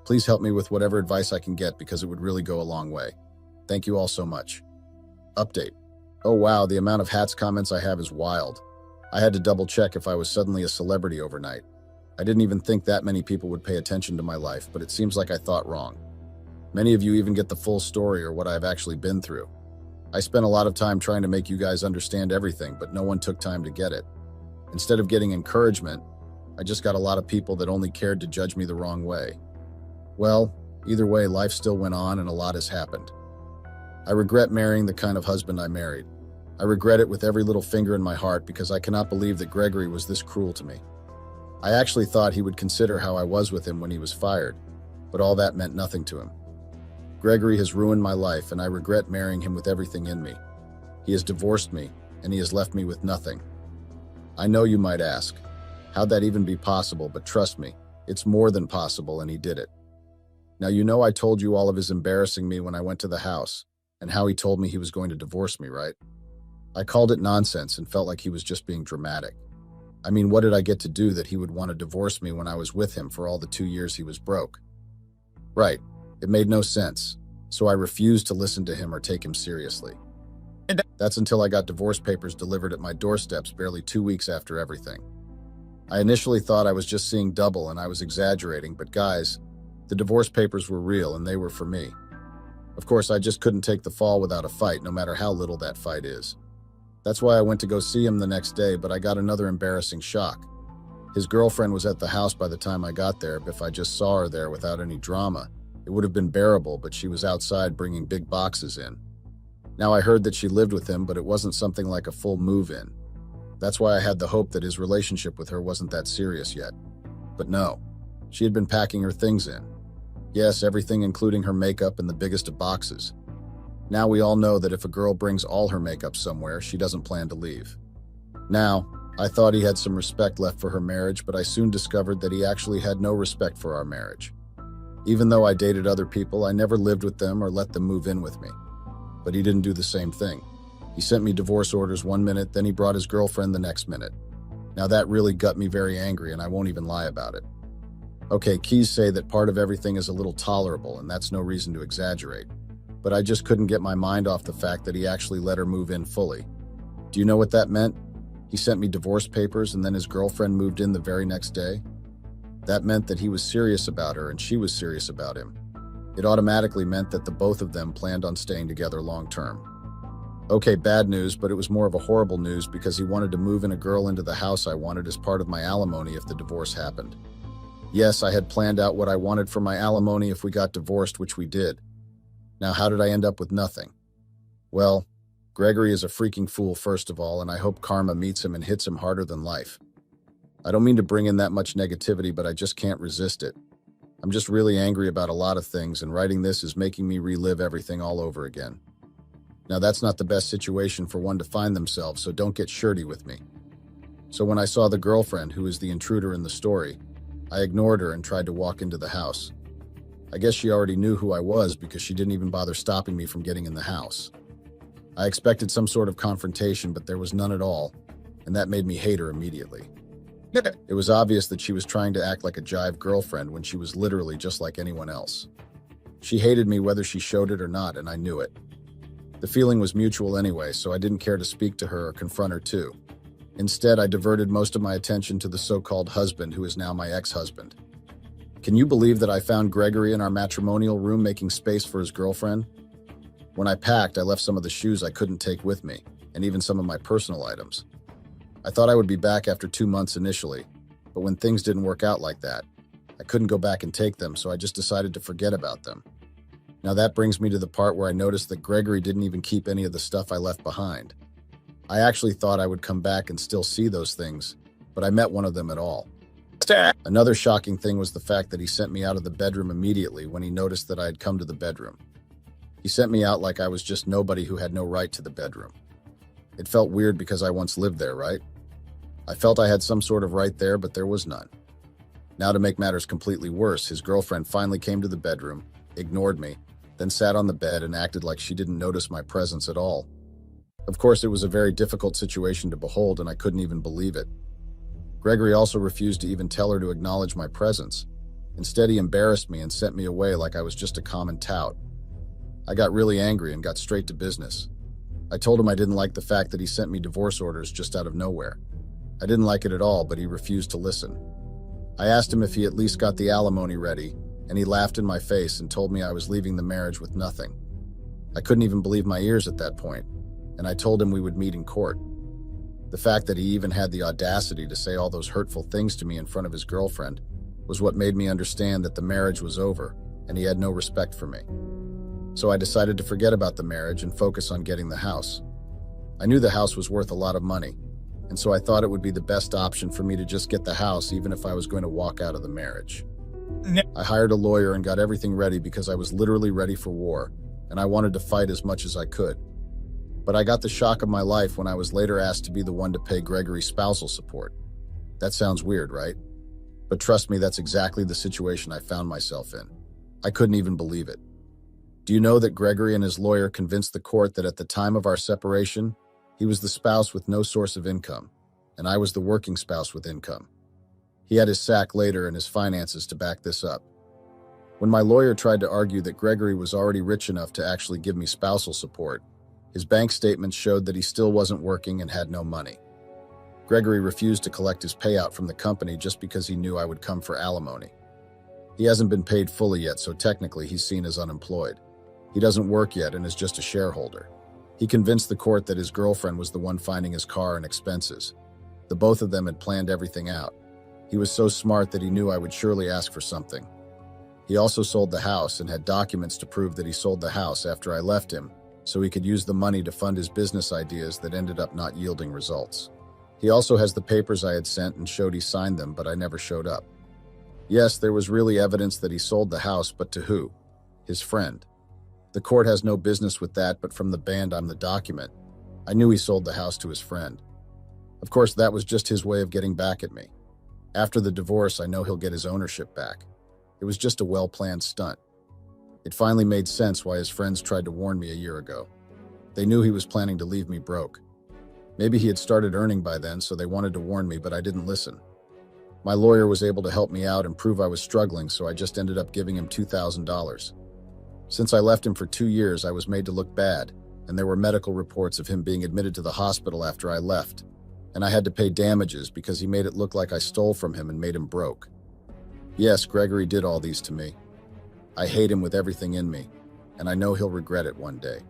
Please help me with whatever advice I can get because it would really go a long way. Thank you all so much. Update. Oh wow, the amount of hats comments I have is wild. I had to double check if I was suddenly a celebrity overnight. I didn't even think that many people would pay attention to my life, but it seems like I thought wrong. Many of you even get the full story or what I've actually been through. I spent a lot of time trying to make you guys understand everything, but no one took time to get it. Instead of getting encouragement, I just got a lot of people that only cared to judge me the wrong way. Well, either way, life still went on and a lot has happened. I regret marrying the kind of husband I married. I regret it with every little finger in my heart because I cannot believe that Gregory was this cruel to me. I actually thought he would consider how I was with him when he was fired, but all that meant nothing to him. Gregory has ruined my life, and I regret marrying him with everything in me. He has divorced me, and he has left me with nothing. I know you might ask, how'd that even be possible? But trust me, it's more than possible, and he did it. Now you know I told you all of his embarrassing me when I went to the house, and how he told me he was going to divorce me, right? I called it nonsense and felt like he was just being dramatic. I mean, what did I get to do that he would want to divorce me when I was with him for all the 2 years he was broke? Right. It made no sense, so I refused to listen to him or take him seriously. That's until I got divorce papers delivered at my doorsteps barely 2 weeks after everything. I initially thought I was just seeing double and I was exaggerating, but guys, the divorce papers were real and they were for me. Of course, I just couldn't take the fall without a fight, no matter how little that fight is. That's why I went to go see him the next day, but I got another embarrassing shock. His girlfriend was at the house by the time I got there. If I just saw her there without any drama, it would have been bearable, but she was outside bringing big boxes in. Now I heard that she lived with him, but it wasn't something like a full move-in. That's why I had the hope that his relationship with her wasn't that serious yet. But no, she had been packing her things in. Yes, everything including her makeup and the biggest of boxes. Now we all know that if a girl brings all her makeup somewhere, she doesn't plan to leave. Now, I thought he had some respect left for her marriage, but I soon discovered that he actually had no respect for our marriage. Even though I dated other people, I never lived with them or let them move in with me. But he didn't do the same thing. He sent me divorce orders 1 minute, then he brought his girlfriend the next minute. Now that really got me very angry, and I won't even lie about it. Okay, keys say that part of everything is a little tolerable, and that's no reason to exaggerate. But I just couldn't get my mind off the fact that he actually let her move in fully. Do you know what that meant? He sent me divorce papers, and then his girlfriend moved in the very next day. That meant that he was serious about her and she was serious about him. It automatically meant that the both of them planned on staying together long term. Okay, bad news, but it was more of a horrible news because he wanted to move in a girl into the house I wanted as part of my alimony if the divorce happened. Yes, I had planned out what I wanted for my alimony if we got divorced, which we did. Now, how did I end up with nothing? Well, Gregory is a freaking fool, first of all, and I hope karma meets him and hits him harder than life. I don't mean to bring in that much negativity, but I just can't resist it. I'm just really angry about a lot of things, and writing this is making me relive everything all over again. Now, that's not the best situation for one to find themselves, so don't get shirty with me. So when I saw the girlfriend, who is the intruder in the story, I ignored her and tried to walk into the house. I guess she already knew who I was because she didn't even bother stopping me from getting in the house. I expected some sort of confrontation, but there was none at all, and that made me hate her immediately. It was obvious that she was trying to act like a jive girlfriend when she was literally just like anyone else. She hated me whether she showed it or not, and I knew it. The feeling was mutual anyway, so I didn't care to speak to her or confront her too. Instead, I diverted most of my attention to the so-called husband who is now my ex-husband. Can you believe that I found Gregory in our matrimonial room making space for his girlfriend? When I packed, I left some of the shoes I couldn't take with me, and even some of my personal items. I thought I would be back after 2 months initially, but when things didn't work out like that, I couldn't go back and take them, so I just decided to forget about them. Now that brings me to the part where I noticed that Gregory didn't even keep any of the stuff I left behind. I actually thought I would come back and still see those things, but I met one of them at all. Another shocking thing was the fact that he sent me out of the bedroom immediately when he noticed that I had come to the bedroom. He sent me out like I was just nobody who had no right to the bedroom. It felt weird because I once lived there, right? I felt I had some sort of right there, but there was none. Now, to make matters completely worse, his girlfriend finally came to the bedroom, ignored me, then sat on the bed and acted like she didn't notice my presence at all. Of course, it was a very difficult situation to behold, and I couldn't even believe it. Gregory also refused to even tell her to acknowledge my presence. Instead, he embarrassed me and sent me away like I was just a common tout. I got really angry and got straight to business. I told him I didn't like the fact that he sent me divorce orders just out of nowhere. I didn't like it at all, but he refused to listen. I asked him if he at least got the alimony ready, and he laughed in my face and told me I was leaving the marriage with nothing. I couldn't even believe my ears at that point, and I told him we would meet in court. The fact that he even had the audacity to say all those hurtful things to me in front of his girlfriend was what made me understand that the marriage was over, and he had no respect for me. So I decided to forget about the marriage and focus on getting the house. I knew the house was worth a lot of money, and so I thought it would be the best option for me to just get the house even if I was going to walk out of the marriage. I hired a lawyer and got everything ready because I was literally ready for war, and I wanted to fight as much as I could. But I got the shock of my life when I was later asked to be the one to pay Gregory's spousal support. That sounds weird, right? But trust me, that's exactly the situation I found myself in. I couldn't even believe it. Do you know that Gregory and his lawyer convinced the court that at the time of our separation, he was the spouse with no source of income, and I was the working spouse with income? He had his sack later and his finances to back this up. When my lawyer tried to argue that Gregory was already rich enough to actually give me spousal support, his bank statements showed that he still wasn't working and had no money. Gregory refused to collect his payout from the company just because he knew I would come for alimony. He hasn't been paid fully yet, so technically he's seen as unemployed. He doesn't work yet and is just a shareholder. He convinced the court that his girlfriend was the one finding his car and expenses. The both of them had planned everything out. He was so smart that he knew I would surely ask for something. He also sold the house and had documents to prove that he sold the house after I left him, so he could use the money to fund his business ideas that ended up not yielding results. He also has the papers I had sent and showed he signed them, but I never showed up. Yes, there was really evidence that he sold the house, but to who? His friend. The court has no business with that, but from the band on the document, I knew he sold the house to his friend. Of course, that was just his way of getting back at me. After the divorce, I know he'll get his ownership back. It was just a well-planned stunt. It finally made sense why his friends tried to warn me a year ago. They knew he was planning to leave me broke. Maybe he had started earning by then, so they wanted to warn me, but I didn't listen. My lawyer was able to help me out and prove I was struggling, so I just ended up giving him $2,000. Since I left him for 2 years, I was made to look bad, and there were medical reports of him being admitted to the hospital after I left, and I had to pay damages because he made it look like I stole from him and made him broke. Yes, Gregory did all these to me. I hate him with everything in me, and I know he'll regret it one day.